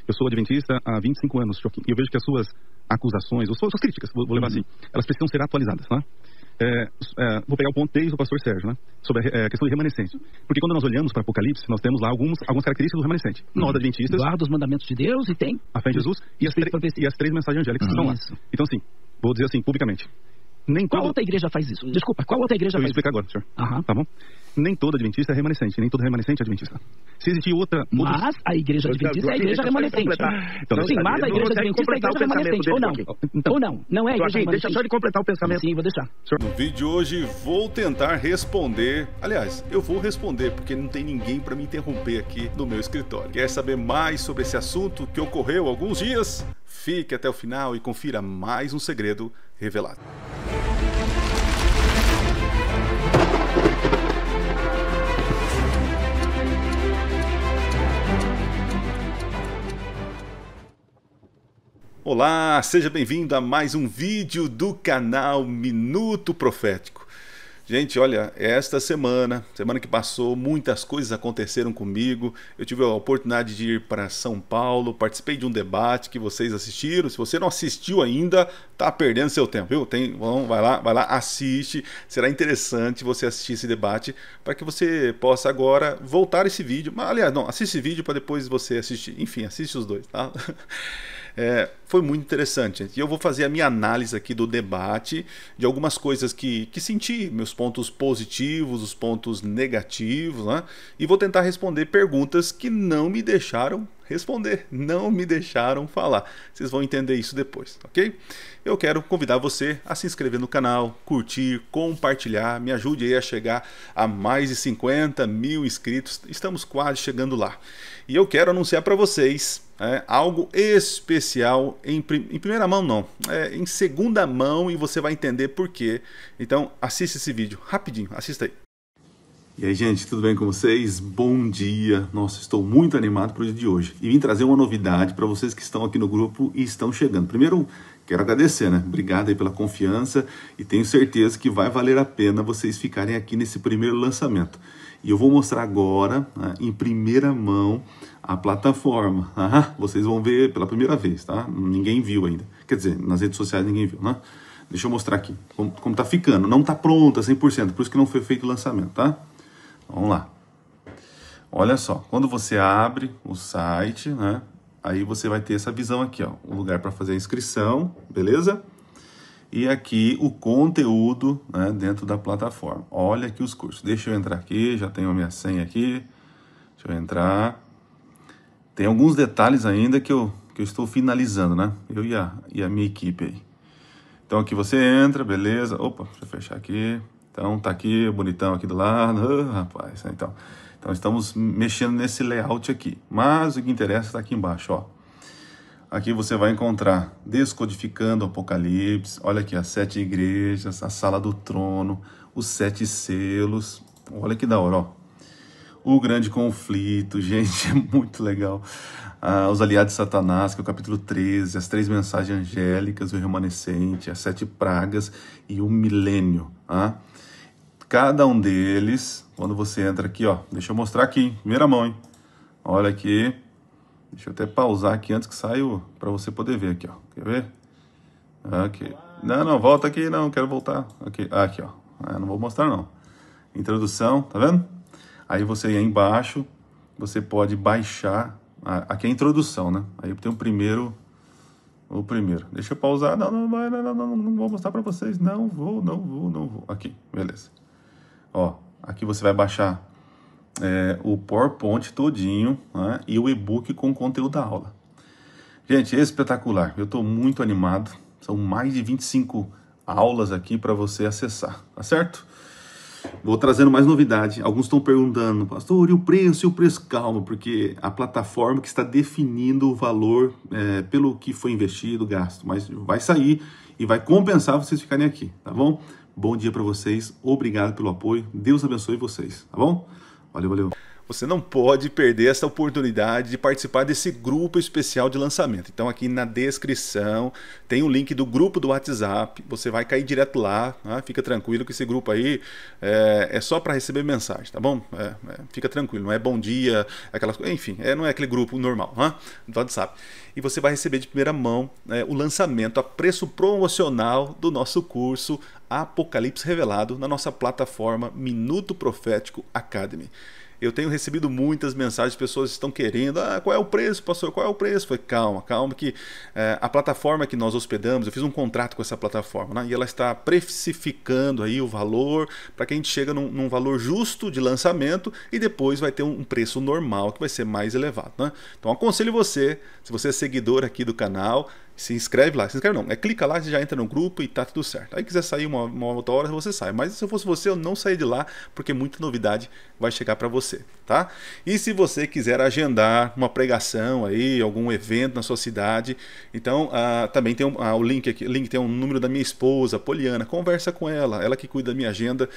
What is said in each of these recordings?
eu sou adventista há 25 anos, Joaquim, e eu vejo que as suas acusações, ou suas críticas, vou levar assim, elas precisam ser atualizadas, né? Vou pegar o ponto desde o pastor Sérgio, né? Sobre a questão de remanescente. Porque quando nós olhamos para Apocalipse, nós temos lá algumas características do remanescente. Nós, adventistas... Guarda os mandamentos de Deus e tem... A fé em Jesus e as três mensagens angélicas que estão lá. Então, assim, vou dizer assim, publicamente. Qual outra igreja faz isso? Desculpa, qual outra igreja faz isso? Eu vou explicar agora, senhor. Tá bom? Nem todo adventista é remanescente, nem todo remanescente é adventista. Se existir outra... Mas a igreja adventista é a igreja remanescente. Então, sim, mas a igreja adventista é a igreja remanescente. Ou não? Não é a igreja remanescente. Deixa só ele completar o pensamento. Sim, vou deixar. No vídeo de hoje vou tentar responder. Aliás, eu vou responder porque não tem ninguém para me interromper aqui no meu escritório. Quer saber mais sobre esse assunto que ocorreu há alguns dias? Fique até o final e confira mais um segredo revelado. Olá, seja bem-vindo a mais um vídeo do canal Minuto Profético. Gente, olha, esta semana que passou, muitas coisas aconteceram comigo. Eu tive a oportunidade de ir para São Paulo, participei de um debate que vocês assistiram. Se você não assistiu ainda, tá perdendo seu tempo, viu? Vai lá, assiste. Será interessante você assistir esse debate para que você possa agora voltar esse vídeo. Aliás, não, assiste esse vídeo para depois você assistir. Enfim, assiste os dois, tá? Foi muito interessante, gente. E eu vou fazer a minha análise aqui do debate, de algumas coisas que senti, meus pontos positivos, os pontos negativos, né? E vou tentar responder perguntas que não me deixaram responder, não me deixaram falar. Vocês vão entender isso depois, ok? Eu quero convidar você a se inscrever no canal, curtir, compartilhar, me ajude aí a chegar a mais de 50 mil inscritos, estamos quase chegando lá. E eu quero anunciar para vocês algo especial, em primeira mão não, em segunda mão, e você vai entender por quê. Então assista esse vídeo, rapidinho, assista aí. E aí, gente, tudo bem com vocês? Bom dia! Nossa, estou muito animado para o dia de hoje. E vim trazer uma novidade para vocês que estão aqui no grupo e estão chegando. Primeiro, quero agradecer, né? Obrigado aí pela confiança e tenho certeza que vai valer a pena vocês ficarem aqui nesse primeiro lançamento. E eu vou mostrar agora, né, em primeira mão, a plataforma. Vocês vão ver pela primeira vez, tá? Ninguém viu ainda. Quer dizer, nas redes sociais ninguém viu, né? Deixa eu mostrar aqui como tá ficando. Não tá pronta 100%, por isso que não foi feito o lançamento, tá? Vamos lá. Olha só, quando você abre o site, né? Aí você vai ter essa visão aqui, ó. O lugar para fazer a inscrição, beleza? E aqui o conteúdo, né, dentro da plataforma. Olha aqui os cursos. Deixa eu entrar aqui, já tenho a minha senha aqui. Deixa eu entrar. Tem alguns detalhes ainda que eu estou finalizando, né? Eu e a minha equipe aí. Então aqui você entra, beleza. Opa, deixa eu fechar aqui. Então tá aqui, bonitão aqui do lado. Rapaz, então estamos mexendo nesse layout aqui. Mas o que interessa está aqui embaixo, ó. Aqui você vai encontrar Descodificando o Apocalipse. Olha aqui, as 7 igrejas, a Sala do Trono, os 7 selos. Olha que da hora, ó. O Grande Conflito, gente, é muito legal. Os Aliados de Satanás, que é o capítulo 13, as 3 mensagens angélicas, o remanescente, as 7 pragas e o milênio. Cada um deles, quando você entra aqui, ó, deixa eu mostrar aqui, em primeira mão, hein? Olha aqui. Deixa eu até pausar aqui antes que saia para você poder ver aqui, ó. Quer ver? Aqui. Não, volta aqui, não, quero voltar. Aqui, ó. Não vou mostrar, não. Introdução, tá vendo? Aí você aí embaixo, você pode baixar. Aqui é a introdução, né? Aí tem o primeiro. Deixa eu pausar. Não vou mostrar para vocês. Não vou. Aqui, beleza. Ó, aqui você vai baixar o PowerPoint todinho, né, e o e-book com conteúdo da aula. Gente, é espetacular. Eu estou muito animado. São mais de 25 aulas aqui para você acessar, tá certo? Vou trazendo mais novidade. Alguns estão perguntando, pastor, e o preço? Calma, porque a plataforma que está definindo o valor pelo que foi investido, gasto. Mas vai sair e vai compensar vocês ficarem aqui, tá bom? Bom dia para vocês. Obrigado pelo apoio. Deus abençoe vocês, tá bom? Valeu. você não pode perder essa oportunidade de participar desse grupo especial de lançamento. Então aqui na descrição tem um link do grupo do WhatsApp, você vai cair direto lá, tá? Fica tranquilo que esse grupo aí é só para receber mensagem, tá bom? Fica tranquilo, não é bom dia, aquelas coisas, enfim, não é aquele grupo normal, tá? Do WhatsApp. E você vai receber de primeira mão o lançamento a preço promocional do nosso curso Apocalipse Revelado na nossa plataforma Minuto Profético Academy. Eu tenho recebido muitas mensagens, pessoas estão querendo, qual é o preço, pastor, qual é o preço? Falei, calma, que a plataforma que nós hospedamos, eu fiz um contrato com essa plataforma, né? E ela está precificando aí o valor, para que a gente chegue num valor justo de lançamento, e depois vai ter um preço normal, que vai ser mais elevado, né? Então aconselho você, se você é seguidor aqui do canal, se inscreve lá, clica lá, você já entra no grupo e tá tudo certo. Aí quiser sair uma outra hora, você sai. Mas se eu fosse você, eu não saía de lá, porque muita novidade vai chegar para você, tá? E se você quiser agendar uma pregação aí, algum evento na sua cidade, então também tem o link aqui, tem um número da minha esposa, Poliana, conversa com ela que cuida da minha agenda.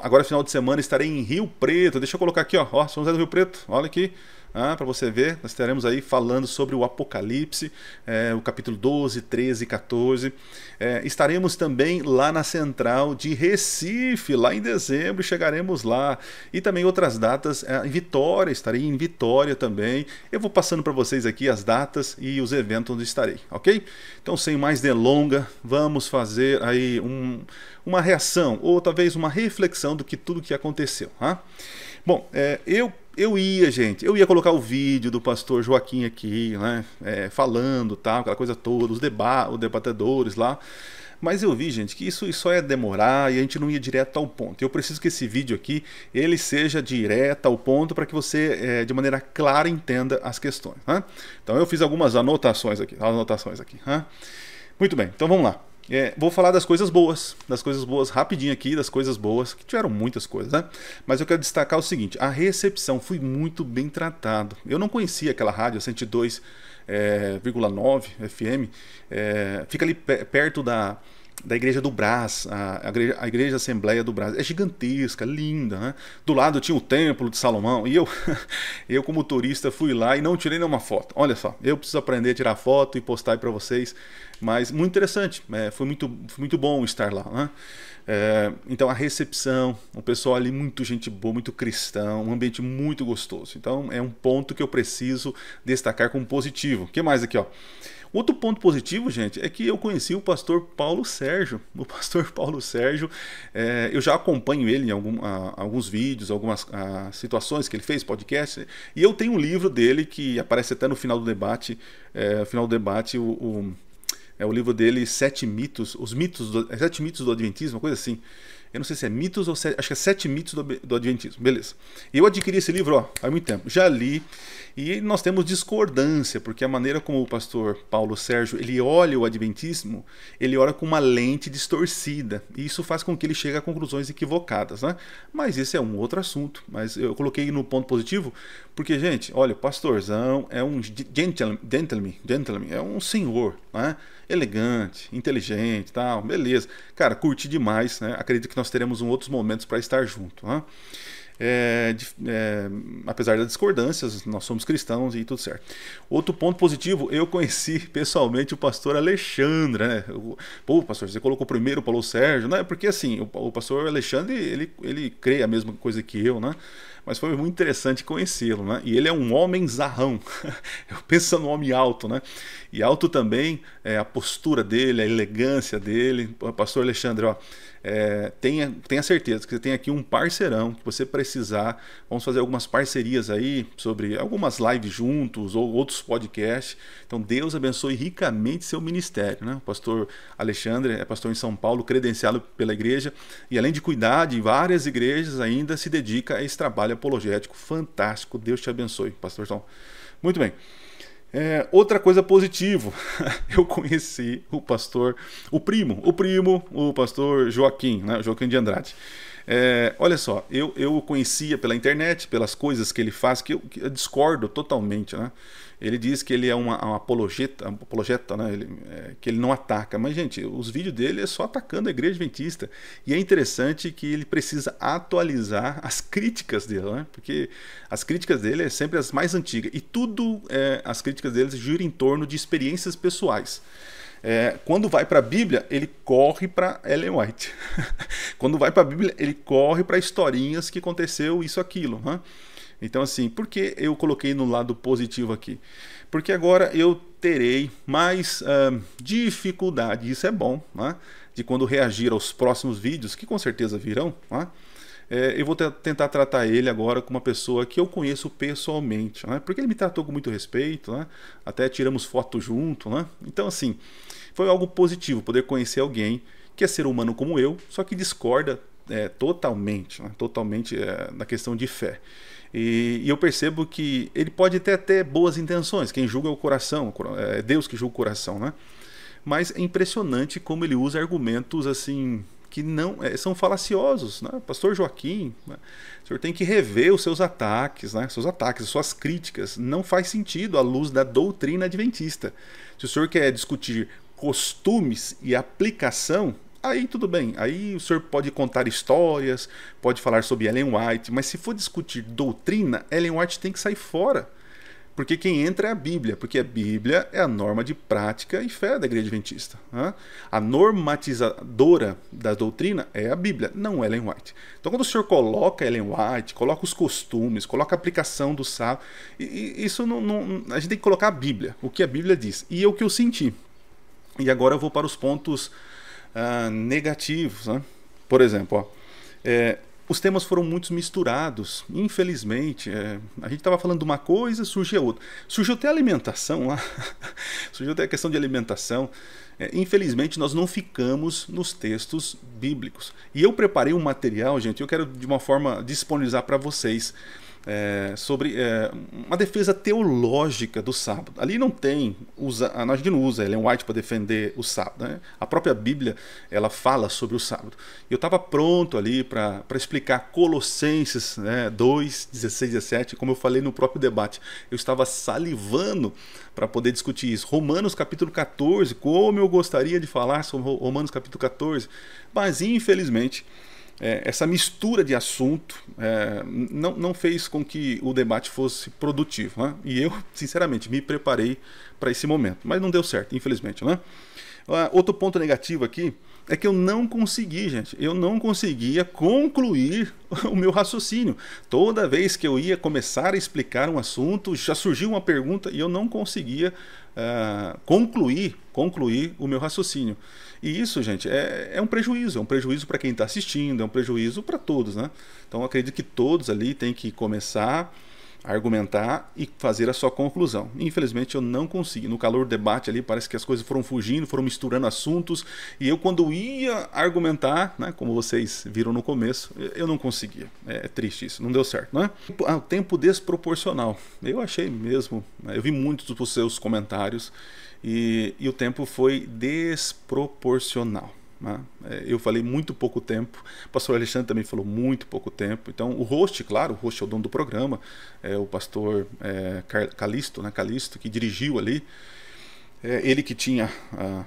Agora final de semana estarei em Rio Preto, deixa eu colocar aqui, ó, São José do Rio Preto, olha aqui. Para você ver, nós estaremos aí falando sobre o Apocalipse, o capítulo 12, 13 e 14. Estaremos também lá na Central de Recife, lá em dezembro, chegaremos lá. E também outras datas, em Vitória, estarei em Vitória também. Eu vou passando para vocês aqui as datas e os eventos onde estarei, ok? Então, sem mais delonga, vamos fazer aí uma reação, ou talvez uma reflexão do que tudo que aconteceu. Bom, eu ia colocar o vídeo do pastor Joaquim aqui, né, falando, tal, aquela coisa toda, os debatedores lá, mas eu vi, gente, que isso só ia demorar e a gente não ia direto ao ponto. Eu preciso que esse vídeo aqui, ele seja direto ao ponto para que você, de maneira clara, entenda as questões. Né? Então eu fiz algumas anotações aqui. Né? Muito bem, então vamos lá. Vou falar das coisas boas rapidinho aqui, das coisas boas, que tiveram muitas coisas, né? Mas eu quero destacar o seguinte, a recepção, fui muito bem tratado. Eu não conhecia aquela rádio 102,9 FM, fica ali perto da Igreja do Brás, a Igreja Assembleia do Brás, é gigantesca, linda, né? Do lado tinha o Templo de Salomão, e eu como turista fui lá e não tirei nenhuma foto. Olha só, eu preciso aprender a tirar foto e postar aí para vocês, mas muito interessante, foi muito bom estar lá, né? Então a recepção, o pessoal ali muito gente boa, muito cristão, um ambiente muito gostoso. Então é um ponto que eu preciso destacar como positivo. O que mais aqui, ó? Outro ponto positivo, gente, é que eu conheci o pastor Paulo Sérgio. O pastor Paulo Sérgio, eu já acompanho ele em alguns vídeos, algumas situações que ele fez, podcast, e eu tenho um livro dele que aparece até no final do debate, o livro dele, Sete Mitos do Adventismo, uma coisa assim. Eu não sei se é mitos ou acho que é 7 mitos do Adventismo, beleza. E eu adquiri esse livro há muito tempo, já li, e nós temos discordância, porque a maneira como o pastor Paulo Sérgio, ele olha o Adventismo, ele olha com uma lente distorcida, e isso faz com que ele chegue a conclusões equivocadas, né? Mas esse é um outro assunto, mas eu coloquei no ponto positivo, porque, gente, olha, o pastorzão é um gentleman, é um senhor, né? Elegante, inteligente, tal, beleza. Cara, curti demais, né? Acredito que nós teremos outros momentos para estar junto, né? Apesar das discordâncias, nós somos cristãos e tudo certo. Outro ponto positivo, eu conheci pessoalmente o pastor Alexandre, né? Pô, pastor, você colocou primeiro o Paulo Sérgio, né? Porque assim, o pastor Alexandre, ele crê a mesma coisa que eu, né? Mas foi muito interessante conhecê-lo, né? E ele é um homem zarrão. Eu penso no homem alto, né? E alto também a postura dele, a elegância dele. Pastor Alexandre, ó, tenha certeza que você tem aqui um parceirão que você precisar. Vamos fazer algumas parcerias aí sobre algumas lives juntos ou outros podcasts. Então Deus abençoe ricamente seu ministério, né? O pastor Alexandre é pastor em São Paulo, credenciado pela igreja, e além de cuidar de várias igrejas, ainda se dedica a esse trabalho apologético fantástico. Deus te abençoe, pastor Tom. Muito bem. Outra coisa positiva, eu conheci o pastor, o pastor Joaquim, né? Joaquim de Andrade. Olha só, eu o conhecia pela internet, pelas coisas que ele faz, que eu discordo totalmente, né? Ele diz que ele é um apologeta, né? Que ele não ataca. Mas, gente, os vídeos dele é só atacando a igreja adventista. E é interessante que ele precisa atualizar as críticas dele, né? Porque as críticas dele é sempre as mais antigas. E tudo, as críticas dele giram em torno de experiências pessoais. Quando vai para a Bíblia, ele corre para Ellen White. Quando vai para a Bíblia, ele corre para historinhas que aconteceu isso, aquilo, né? Então, assim, por que eu coloquei no lado positivo aqui? Porque agora eu terei mais dificuldade, isso é bom, né? De quando reagir aos próximos vídeos, que com certeza virão, né? Eu vou tentar tratar ele agora como uma pessoa que eu conheço pessoalmente, né? Porque ele me tratou com muito respeito, né? Até tiramos foto junto, né? Então, assim, foi algo positivo poder conhecer alguém que é ser humano como eu, só que discorda totalmente, né? Totalmente na questão de fé. E eu percebo que ele pode até ter boas intenções, quem julga é o coração, é Deus que julga o coração, né? Mas é impressionante como ele usa argumentos assim que não são falaciosos, né? Pastor Joaquim, né? O senhor tem que rever os seus ataques, né? Suas críticas, não faz sentido à luz da doutrina adventista. Se o senhor quer discutir costumes e aplicação, aí tudo bem, aí o senhor pode contar histórias, pode falar sobre Ellen White, mas se for discutir doutrina, Ellen White tem que sair fora. Porque quem entra é a Bíblia, porque a Bíblia é a norma de prática e fé da igreja adventista, né? A normatizadora da doutrina é a Bíblia, não Ellen White. Então quando o senhor coloca Ellen White, coloca os costumes, coloca a aplicação do sábado, isso a gente tem que colocar a Bíblia, o que a Bíblia diz. E é o que eu senti. E agora eu vou para os pontos negativos, né? Por exemplo, os temas foram muito misturados, infelizmente. A gente estava falando de uma coisa, surgiu outra. Surgiu até alimentação lá, surgiu até a questão de alimentação. Infelizmente, nós não ficamos nos textos bíblicos. E eu preparei um material, gente, eu quero de uma forma disponibilizar para vocês. Sobre uma defesa teológica do sábado. Ali não tem, a gente não usa Ellen White para defender o sábado, né? A própria Bíblia, ela fala sobre o sábado. Eu estava pronto ali para explicar Colossenses 2, 16, 17, como eu falei no próprio debate. Eu estava salivando para poder discutir isso. Romanos capítulo 14, como eu gostaria de falar sobre Romanos capítulo 14, mas infelizmente essa mistura de assunto não fez com que o debate fosse produtivo, né? E eu, sinceramente, me preparei para esse momento, mas não deu certo, infelizmente, né? Outro ponto negativo aqui é que eu não consegui, gente, eu não conseguia concluir o meu raciocínio. Toda vez que eu ia começar a explicar um assunto, já surgiu uma pergunta e eu não conseguia concluir o meu raciocínio. E isso, gente, é um prejuízo para quem está assistindo, é um prejuízo para todos, né? Então eu acredito que todos ali têm que começar a argumentar e fazer a sua conclusão. Infelizmente eu não consegui. No calor do debate ali parece que as coisas foram fugindo, foram misturando assuntos, e eu quando ia argumentar, né, como vocês viram no começo, eu não conseguia. É triste isso, não deu certo, né? O tempo desproporcional. Eu achei mesmo, né? Eu vi muitos dos seus comentários e o tempo foi desproporcional. Eu falei muito pouco tempo, o pastor Alexandre também falou muito pouco tempo. Então o host, claro, o host é o dono do programa, o pastor Calisto, né, Calisto, que dirigiu ali, ele que tinha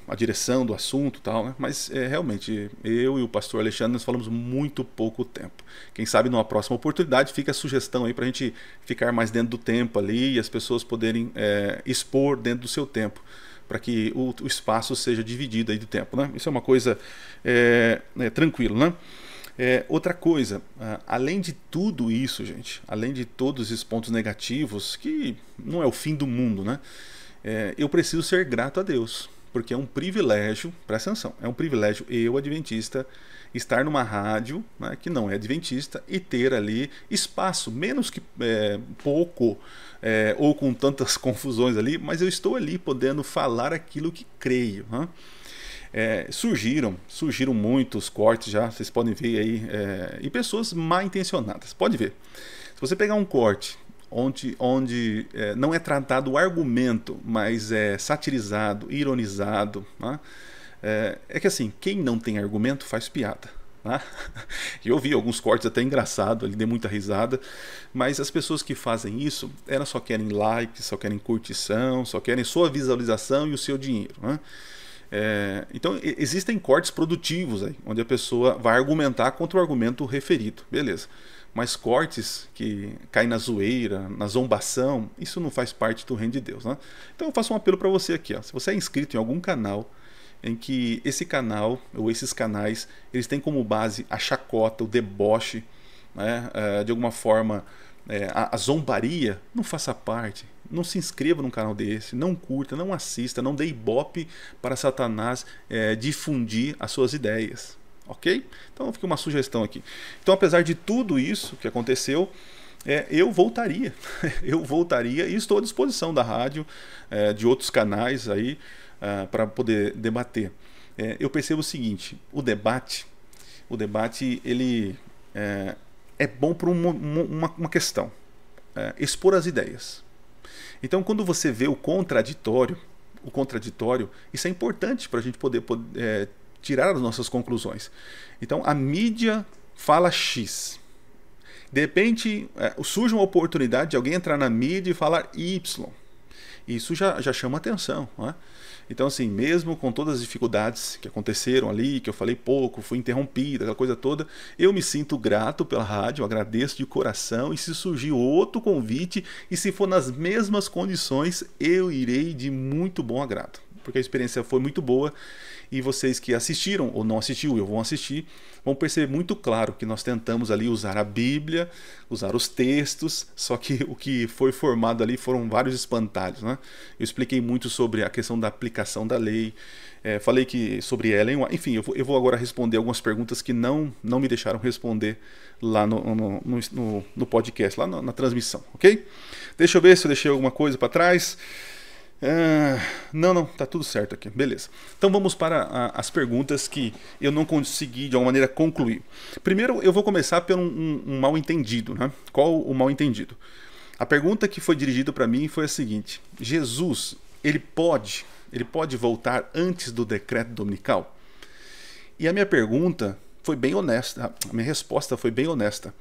a direção do assunto e tal, né? Mas realmente eu e o pastor Alexandre nós falamos muito pouco tempo. Quem sabe numa próxima oportunidade fica a sugestão aí para a gente ficar mais dentro do tempo ali e as pessoas poderem expor dentro do seu tempo, para que o espaço seja dividido aí do tempo, né? Isso é uma coisa tranquilo, né? Outra coisa, além de tudo isso, gente, além de todos esses pontos negativos, que não é o fim do mundo, né? Eu preciso ser grato a Deus, porque é um privilégio, presta atenção, é um privilégio eu, adventista, estar numa rádio, né, que não é adventista, e ter ali espaço, menos que pouco, ou com tantas confusões ali, mas eu estou ali podendo falar aquilo que creio, né? Surgiram muitos cortes já, vocês podem ver aí, e pessoas mal intencionadas, pode ver. Se você pegar um corte onde não é tratado o argumento, mas é satirizado, ironizado, né? Que assim, quem não tem argumento faz piada. Tá? E eu vi alguns cortes até engraçado, ele deu muita risada, mas as pessoas que fazem isso, elas só querem like, só querem curtição, só querem sua visualização e o seu dinheiro, né? Então existem cortes produtivos aí, onde a pessoa vai argumentar contra o argumento referido, beleza. Mas cortes que caem na zoeira, na zombação, isso não faz parte do reino de Deus, né? Então eu faço um apelo para você aqui, ó. Se você é inscrito em algum canal em que esse canal ou esses canais eles têm como base a chacota, o deboche, né? De alguma forma a zombaria, não faça parte. Não se inscreva num canal desse, não curta, não assista, não dê ibope para Satanás difundir as suas ideias, ok? Então fica uma sugestão aqui. Então, apesar de tudo isso que aconteceu, eu voltaria, e estou à disposição da rádio, de outros canais aí, para poder debater. Eu percebo o seguinte: o debate ele é bom por uma questão, expor as ideias. Então, quando você vê o contraditório, isso é importante para a gente poder tirar as nossas conclusões. Então, a mídia fala X. De repente, surge uma oportunidade de alguém entrar na mídia e falar Y. Isso já chama atenção, né? Então, assim, mesmo com todas as dificuldades que aconteceram ali, que eu falei pouco, fui interrompido, aquela coisa toda, eu me sinto grato pela rádio, agradeço de coração, e se surgir outro convite, e se for nas mesmas condições, eu irei de muito bom agrado, porque a experiência foi muito boa, e vocês que assistiram ou não assistiu, vão assistir, vão perceber muito claro que nós tentamos ali usar a Bíblia, usar os textos, só que o que foi formado ali foram vários espantalhos, né? Eu expliquei muito sobre a questão da aplicação da lei, falei sobre Ellen White, enfim, eu vou agora responder algumas perguntas que não me deixaram responder lá no podcast, lá na transmissão, ok? Deixa eu ver se eu deixei alguma coisa para trás. Não, tá tudo certo aqui, beleza. Então vamos para as perguntas que eu não consegui de alguma maneira concluir. Primeiro eu vou começar por um mal entendido, né? Qual o mal entendido? A pergunta que foi dirigida para mim foi a seguinte: Jesus, ele pode voltar antes do decreto dominical? E a minha pergunta foi bem honesta, a minha resposta foi bem honesta.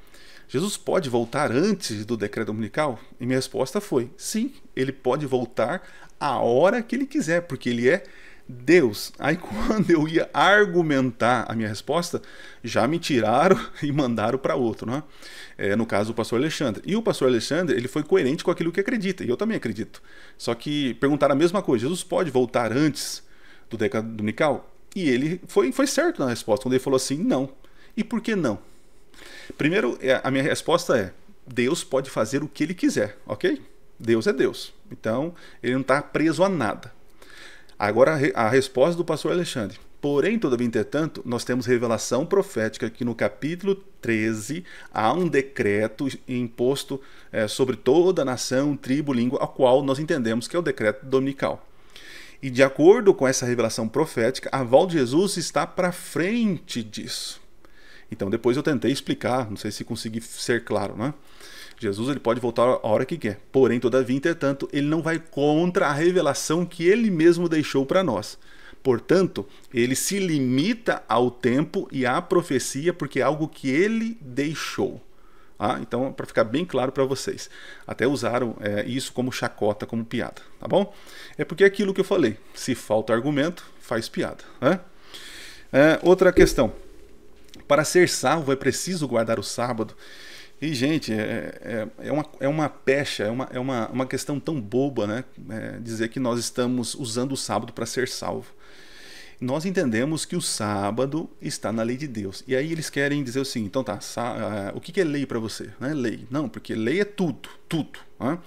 Jesus pode voltar antes do decreto dominical? E minha resposta foi: sim, ele pode voltar a hora que ele quiser, porque ele é Deus. Aí quando eu ia argumentar a minha resposta, já me tiraram e mandaram para outro, né? No caso o pastor Alexandre. E o pastor Alexandre, ele foi coerente com aquilo que acredita, e eu também acredito. Só que perguntaram a mesma coisa: Jesus pode voltar antes do decreto dominical? E ele foi certo na resposta, quando ele falou assim: não. E por que não? Primeiro, a minha resposta é: Deus pode fazer o que ele quiser, ok? Deus é Deus, então ele não está preso a nada. Agora a resposta do pastor Alexandre: porém, todavia, entretanto, nós temos revelação profética que no capítulo 13 há um decreto imposto sobre toda a nação, tribo, língua, a qual nós entendemos que é o decreto dominical. E de acordo com essa revelação profética, a volta de Jesus está para frente disso. Então depois eu tentei explicar, não sei se consegui ser claro, né? Jesus, ele pode voltar a hora que quer, porém, todavia, entretanto, ele não vai contra a revelação que ele mesmo deixou para nós. Portanto, ele se limita ao tempo e à profecia, porque é algo que ele deixou. Então, para ficar bem claro para vocês, até usaram isso como chacota, como piada, tá bom? É porque é aquilo que eu falei: se falta argumento, faz piada, né? Outra questão: para ser salvo é preciso guardar o sábado? E, gente, é uma pecha, é uma questão tão boba, né? Dizer que nós estamos usando o sábado para ser salvo. Nós entendemos que o sábado está na lei de Deus. E aí eles querem dizer assim: então tá, o que é lei para você? Não é lei. Não, porque lei é tudo. Né?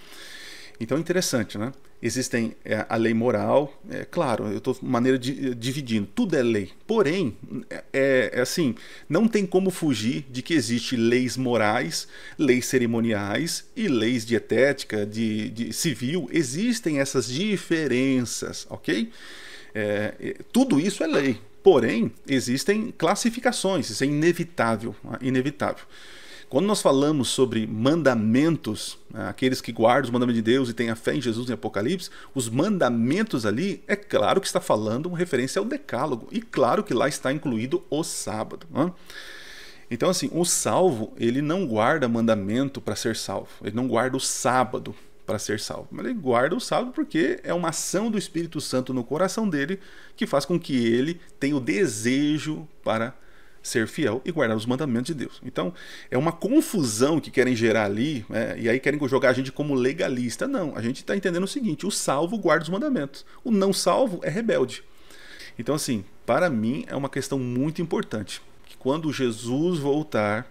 Então é interessante, né? Existem a lei moral, claro, eu estou maneira dividindo, tudo é lei. Porém, assim, não tem como fugir de que existem leis morais, leis cerimoniais e leis dietética, de civil. Existem essas diferenças, ok? Tudo isso é lei. Porém, existem classificações, isso é inevitável. Quando nós falamos sobre mandamentos, aqueles que guardam os mandamentos de Deus e têm a fé em Jesus em Apocalipse, os mandamentos ali, é claro que está falando uma referência ao decálogo. E claro que lá está incluído o sábado. Né? Então assim, o salvo, ele não guarda mandamento para ser salvo. Ele não guarda o sábado para ser salvo. Mas ele guarda o sábado porque é uma ação do Espírito Santo no coração dele que faz com que ele tenha o desejo para ser fiel e guardar os mandamentos de Deus. Então, é uma confusão que querem gerar ali, e aí querem jogar a gente como legalista. Não, a gente está entendendo o seguinte, o salvo guarda os mandamentos, o não salvo é rebelde. Então, assim, para mim é uma questão muito importante, que quando Jesus voltar,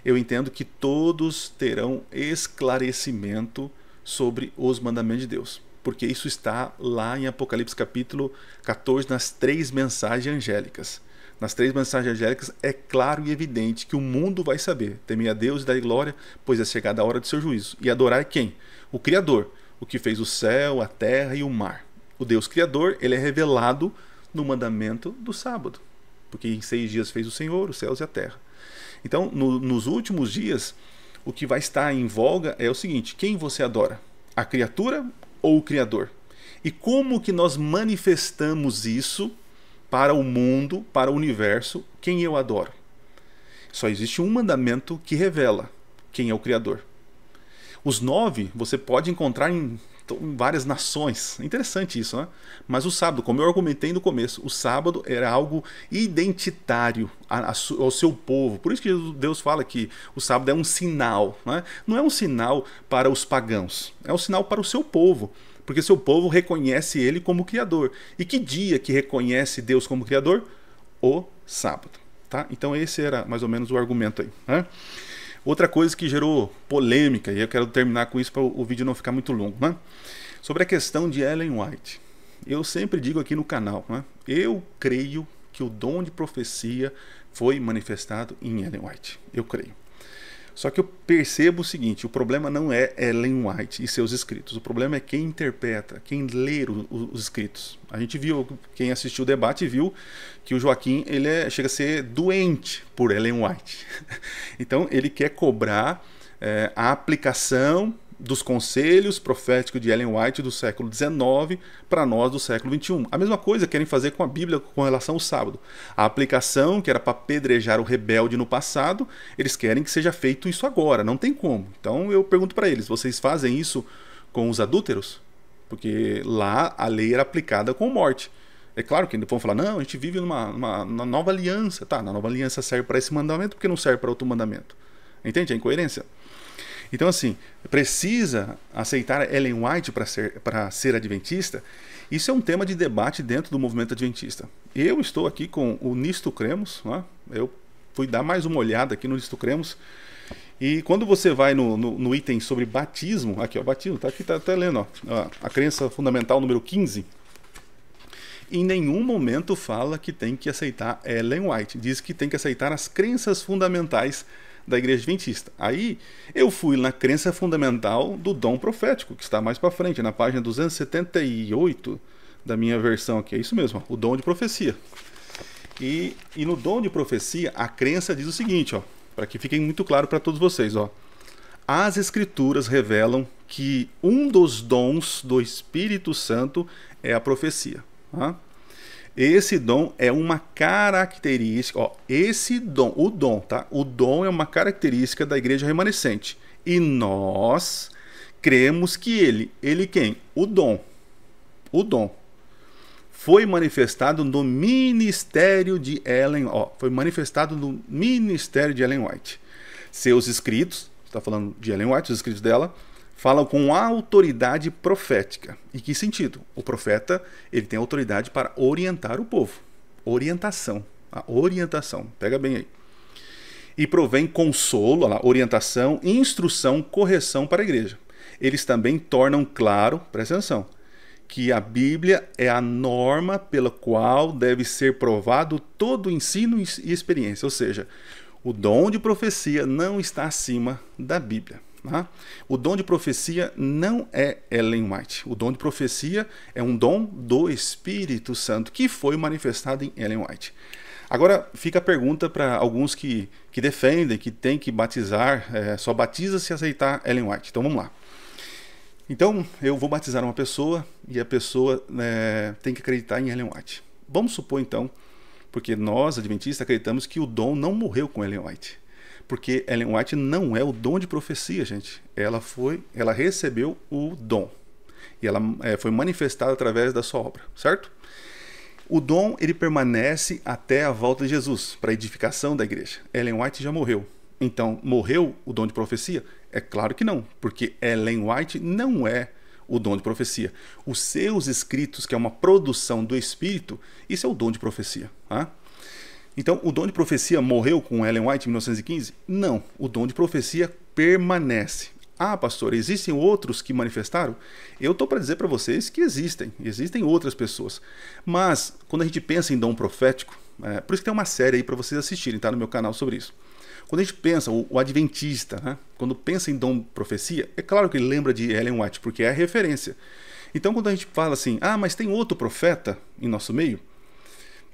eu entendo que todos terão esclarecimento sobre os mandamentos de Deus, porque isso está lá em Apocalipse capítulo 14, nas 3 mensagens angélicas. Nas 3 mensagens angélicas é claro e evidente que o mundo vai saber temer a Deus e dar glória, pois é chegada a hora do seu juízo. E adorar quem? O Criador, o que fez o céu, a terra e o mar. O Deus Criador, ele é revelado no mandamento do sábado, porque em 6 dias fez o Senhor, os céus e a terra. Então, nos últimos dias, o que vai estar em voga é o seguinte, quem você adora? A criatura ou o Criador? E como que nós manifestamos isso para o mundo, para o universo, quem eu adoro? Só existe um mandamento que revela quem é o Criador. Os 9 você pode encontrar em várias nações. Interessante isso, né? Mas o sábado, como eu argumentei no começo, o sábado era algo identitário ao seu povo. Por isso que Deus fala que o sábado é um sinal, né? Não é um sinal para os pagãos, é um sinal para o seu povo. Porque seu povo reconhece ele como Criador. E que dia que reconhece Deus como Criador? O sábado. Tá? Então esse era mais ou menos o argumento aí. Né? Outra coisa que gerou polêmica, e eu quero terminar com isso para o vídeo não ficar muito longo. Né? Sobre a questão de Ellen White. Eu sempre digo aqui no canal, né? Eu creio que o dom de profecia foi manifestado em Ellen White. Eu creio. Só que eu percebo o seguinte, o problema não é Ellen White e seus escritos, o problema é quem interpreta, quem lê os escritos. A gente viu, quem assistiu o debate viu que o Joaquim chega a ser doente por Ellen White. Então ele quer cobrar a aplicação dos conselhos proféticos de Ellen White do século XIX para nós do século XXI. A mesma coisa querem fazer com a Bíblia com relação ao sábado. A aplicação, que era para apedrejar o rebelde no passado, eles querem que seja feito isso agora, não tem como. Então eu pergunto para eles, vocês fazem isso com os adúlteros? Porque lá a lei era aplicada com morte. É claro que eles vão falar, não, a gente vive numa nova aliança. Tá, na nova aliança serve para esse mandamento, porque não serve para outro mandamento. Entende a incoerência? Então, assim, precisa aceitar Ellen White para ser adventista? Isso é um tema de debate dentro do movimento adventista. Eu estou aqui com o Nisto Cremos, né? Eu fui dar mais uma olhada aqui no Nisto Cremos, e quando você vai no item sobre batismo, aqui ó, batismo, tá aqui, tá até lendo, ó, a crença fundamental número 15, em nenhum momento fala que tem que aceitar Ellen White, diz que tem que aceitar as crenças fundamentais da Igreja Adventista. Aí eu fui na crença fundamental do dom profético, que está mais para frente, na página 278 da minha versão aqui. É isso mesmo, ó, o dom de profecia. E no dom de profecia, a crença diz o seguinte, ó, para que fique muito claro para todos vocês, ó. As Escrituras revelam que um dos dons do Espírito Santo é a profecia. Tá? Esse dom é uma característica, ó, esse dom, o dom, tá? O dom é uma característica da igreja remanescente. E nós cremos que ele quem? O dom foi manifestado no ministério de Ellen, ó, foi manifestado no ministério de Ellen White. Seus escritos, está falando de Ellen White, os escritos dela, falam com autoridade profética. Em que sentido? O profeta, ele tem autoridade para orientar o povo. Orientação. A orientação. Pega bem aí. E provém consolo, lá, orientação, instrução, correção para a igreja. Eles também tornam claro, presta atenção, que a Bíblia é a norma pela qual deve ser provado todo o ensino e experiência. Ou seja, o dom de profecia não está acima da Bíblia. Tá? O dom de profecia não é Ellen White. O dom de profecia é um dom do Espírito Santo que foi manifestado em Ellen White. Agora, fica a pergunta para alguns que defendem que tem que batizar, só batiza se aceitar Ellen White. Então, vamos lá. Então, eu vou batizar uma pessoa e a pessoa tem que acreditar em Ellen White. Vamos supor, então, porque nós, adventistas, acreditamos que o dom não morreu com Ellen White. Porque Ellen White não é o dom de profecia, gente. Ela recebeu o dom. E ela foi manifestada através da sua obra, certo? O dom, ele permanece até a volta de Jesus, para a edificação da igreja. Ellen White já morreu. Então, morreu o dom de profecia? É claro que não, porque Ellen White não é o dom de profecia. Os seus escritos, que é uma produção do Espírito, isso é o dom de profecia. Tá? Então, o dom de profecia morreu com Ellen White em 1915? Não, o dom de profecia permanece. Ah, pastor, existem outros que manifestaram? Eu estou para dizer para vocês que existem outras pessoas. Mas, quando a gente pensa em dom profético, por isso que tem uma série aí para vocês assistirem, tá no meu canal sobre isso. Quando a gente pensa, o adventista, né, quando pensa em dom profecia, é claro que ele lembra de Ellen White, porque é a referência. Então, quando a gente fala assim, mas tem outro profeta em nosso meio,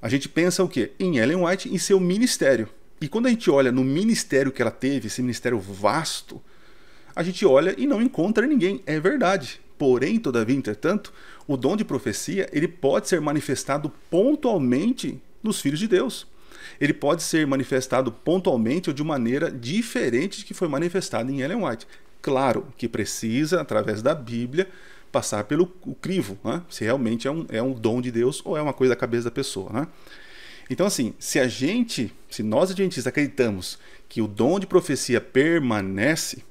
a gente pensa o quê? Em Ellen White, em seu ministério. E quando a gente olha no ministério que ela teve, esse ministério vasto, a gente olha e não encontra ninguém. É verdade. Porém, todavia, entretanto, o dom de profecia, ele pode ser manifestado pontualmente nos filhos de Deus. Ele pode ser manifestado pontualmente ou de maneira diferente de que foi manifestado em Ellen White. Claro que precisa, através da Bíblia, passar pelo crivo, né? Se realmente é um dom de Deus ou é uma coisa da cabeça da pessoa. Né? Então, assim, se nós adventistas acreditamos que o dom de profecia permanece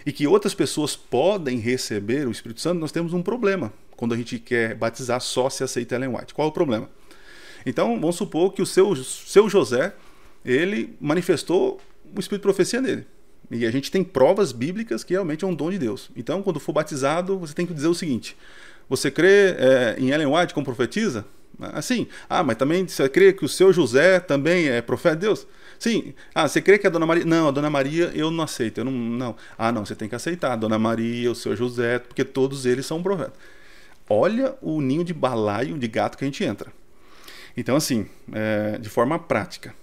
e que outras pessoas podem receber o Espírito Santo, nós temos um problema quando a gente quer batizar só se aceita Ellen White. Qual é o problema? Então, vamos supor que o seu José, ele manifestou o Espírito de profecia nele. E a gente tem provas bíblicas que realmente é um dom de Deus. Então, quando for batizado, você tem que dizer o seguinte: você crê em Ellen White como profetiza? Assim. Mas também você crê que o seu José também é profeta de Deus? Sim. Você crê que a Dona Maria... Não, a Dona Maria eu não aceito. Eu não. Não, você tem que aceitar a Dona Maria, o seu José, porque todos eles são profetas. Olha o ninho de balaio de gato que a gente entra. Então, assim, de forma prática,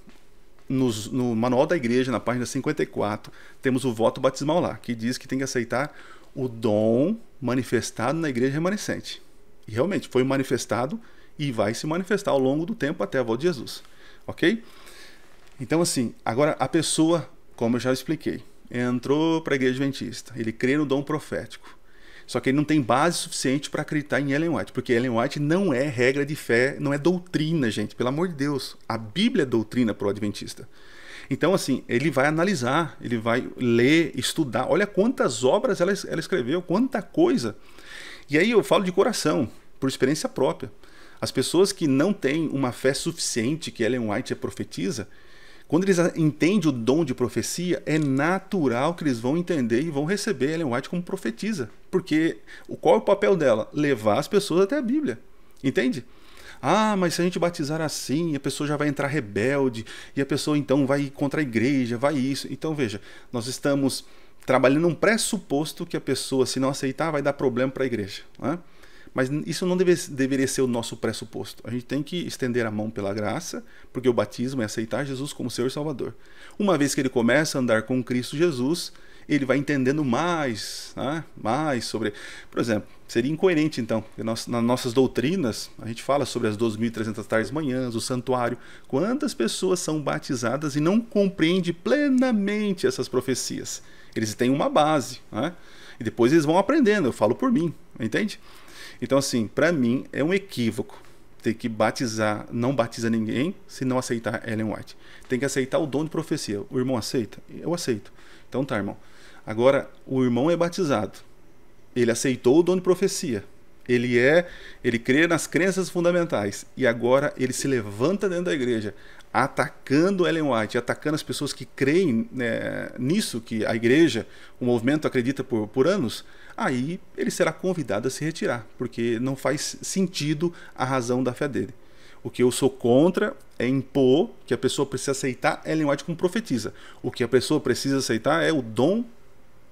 no Manual da Igreja, na página 54, temos o voto batismal lá, que diz que tem que aceitar o dom manifestado na igreja remanescente. E realmente foi manifestado e vai se manifestar ao longo do tempo até a volta de Jesus. Ok? Então, assim, agora a pessoa, como eu já expliquei, entrou para a igreja adventista, ele crê no dom profético. Só que ele não tem base suficiente para acreditar em Ellen White, porque Ellen White não é regra de fé, não é doutrina, gente, pelo amor de Deus. A Bíblia é doutrina para o adventista. Então, assim, ele vai analisar, ele vai ler, estudar. Olha quantas obras ela escreveu, quanta coisa. E aí eu falo de coração, por experiência própria. As pessoas que não têm uma fé suficiente que Ellen White profetiza, quando eles entendem o dom de profecia, é natural que eles vão entender e vão receber Ellen White como profetiza. Porque qual é o papel dela? Levar as pessoas até a Bíblia. Entende? Mas se a gente batizar assim, a pessoa já vai entrar rebelde, e a pessoa então vai ir contra a igreja, vai isso. Então veja, nós estamos trabalhando um pressuposto que a pessoa, se não aceitar, vai dar problema para a igreja. Não é? Mas isso não deveria ser o nosso pressuposto. A gente tem que estender a mão pela graça, porque o batismo é aceitar Jesus como Senhor e Salvador. Uma vez que ele começa a andar com Cristo Jesus, ele vai entendendo mais sobre... Por exemplo, seria incoerente então, nas nossas doutrinas, a gente fala sobre as 12.300 tardes manhãs, o santuário. Quantas pessoas são batizadas e não compreendem plenamente essas profecias? Eles têm uma base, e depois eles vão aprendendo, eu falo por mim, entende? Então, assim, para mim é um equívoco ter que batizar, não batiza ninguém se não aceitar Ellen White. Tem que aceitar o dom de profecia. O irmão aceita? Eu aceito. Então tá, irmão. Agora, o irmão é batizado. Ele aceitou o dom de profecia. Ele crê nas crenças fundamentais. E agora ele se levanta dentro da igreja, atacando Ellen White, atacando as pessoas que creem nisso, que a igreja, o movimento acredita por anos. Aí ele será convidado a se retirar, porque não faz sentido a razão da fé dele. O que eu sou contra é impor que a pessoa precisa aceitar Ellen White como profetiza. O que a pessoa precisa aceitar é o dom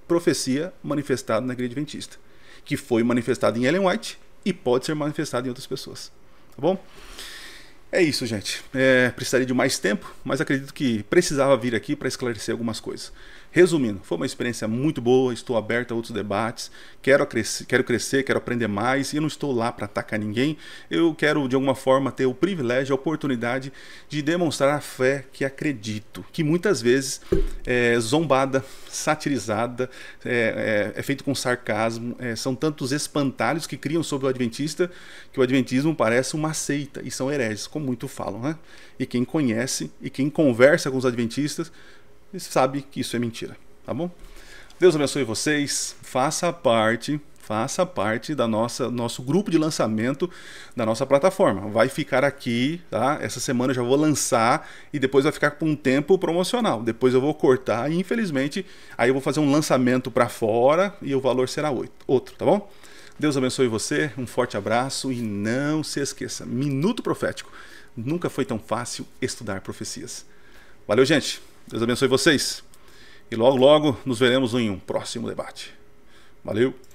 profecia manifestado na igreja adventista, que foi manifestado em Ellen White e pode ser manifestado em outras pessoas. Tá bom? É isso, gente. Precisaria de mais tempo, mas acredito que precisava vir aqui para esclarecer algumas coisas. Resumindo, foi uma experiência muito boa, estou aberto a outros debates, quero crescer, quero aprender mais, e eu não estou lá para atacar ninguém. Eu quero, de alguma forma, ter o privilégio, a oportunidade de demonstrar a fé que acredito, que muitas vezes é zombada, satirizada, é feito com sarcasmo, são tantos espantalhos que criam sobre o adventista, que o adventismo parece uma seita, e são hereges, como muito falam, né? E quem conhece, e quem conversa com os adventistas, sabe que isso é mentira, tá bom? Deus abençoe vocês, faça parte da nosso grupo de lançamento da nossa plataforma. Vai ficar aqui, tá? Essa semana eu já vou lançar e depois vai ficar por um tempo promocional. Depois eu vou cortar e infelizmente aí eu vou fazer um lançamento para fora e o valor será outro, tá bom? Deus abençoe você, um forte abraço e não se esqueça, Minuto Profético. Nunca foi tão fácil estudar profecias. Valeu, gente. Deus abençoe vocês. E logo, logo nos veremos em um próximo debate. Valeu!